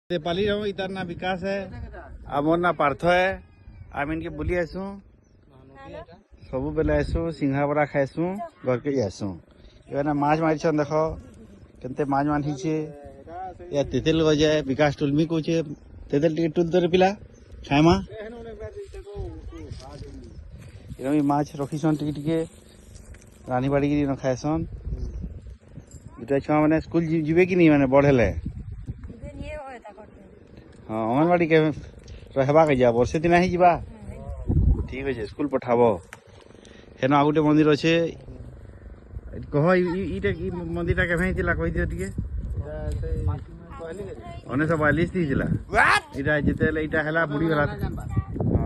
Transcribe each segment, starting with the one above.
पाली रहूं इधर ना विकास है आमर ना पार्थ है आम इनके बुली आसू सब बेले आसू सिंघा बड़ा खाएसू घर के आसू ना माछ मारी देख के माछ मानी या तेतेल गजे विकास टुलमी कहे तेतेल टे टुल तो पिला खाएमा माछ रखीसन टे रानी बाड़ी न खाएसन दुटा छुआ मैंने स्कूल जीवे कि नहीं मैंने बढ़े हाँ अंगनवाड़ी के रहबा के जा वर्षे दिन ही जा ठीक अच्छे स्कूल पठाब हेन आ गोटे मंदिर अच्छे कह मंदिर टा कही कही दियो टे 1942 यहाँ जिते बुड़ी गला हाँ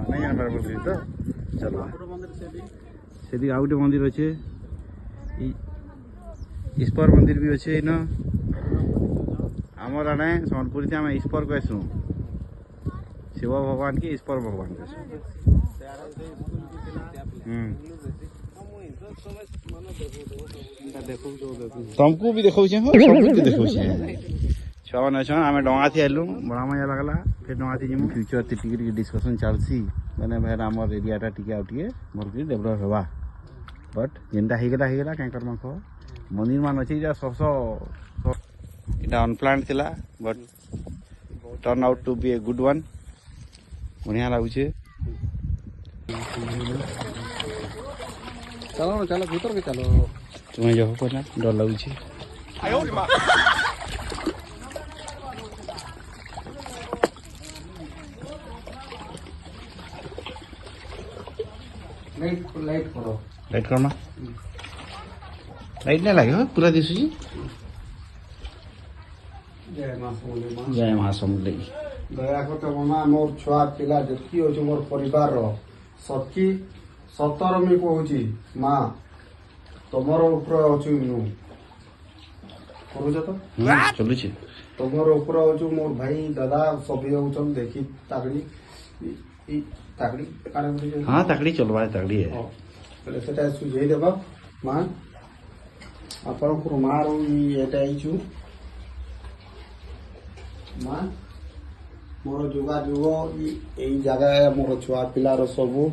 नहीं जानबार बोल तो चलो से आ गोटे मंदिर अच्छे ईश्वर मंदिर भी अच्छे इन आमर आने सम्बलपुरी से आम ईश्वर कहसू शिव भगवान की ईश्वर भगवान कहसू तुमको भी देखो छुआ मैंने अच्छा आम डंगा थी आलू बड़ा मजा लगला फिर डंगा थी जीमु फ्यूचर टिके डिस्कसन चलसी मैंने भाई आमर एरियाटा टिके आउ टे भलकर डेभलप होगा बट जेनटा होगला क्या करमा कह मंदिर मान अच्छे सब इटा अनप्लान्ड थिला but turn out to be a good one बढ़िया लगुचे चलो चलो भीतर के चलो तुम्हें जो हो ना डर लगुचे लाइट करो लाइट करना लाइट नहीं लगे पूरा दिशु जी जय मां समलेई दया करते मामा मोर छुआ पिला जति हो मोर परिवार सच्ची सतर मी कहूची माँ तुमर ऊपर अच्छी मु करुच तो चलु तुमर ऊपर अच्छु मोर भाई दादा सभी होचन देखी ताकड़ी ताकड़ी काने हाँ ताकड़ी चलवा ताकड़ी है पहले सेटा सुझाई देबा माँ आपण को मारो एटा आइछु माँ मोर जोगाजोग यही जगह मोर छुआ पिलार सबू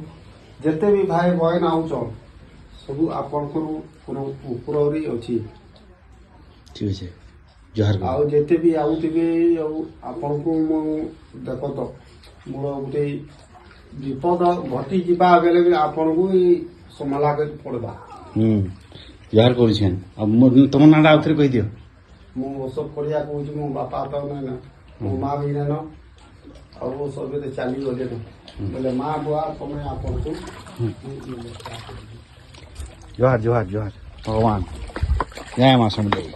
जिते भी भाई बहन आउछन सबू आपण ऊपर अच्छी ठीक है जोहार आउ जेते भी आउथिबे आपण को देख तो मोर गोटे विपद घटी जीवा बेले भी आपण को संभाला के पड़बा जोहार करूछन अब तुम नाडा आउथरे कहि दियो मु सब करिया कहूँ मो बापा तो नहीं ना मो माँ भी नहीं ना और वो सब तो चली गले ना बोले माँ बुआ तुम्हें आपन को जोहार जोहार जोहार भगवान जय मां समलेई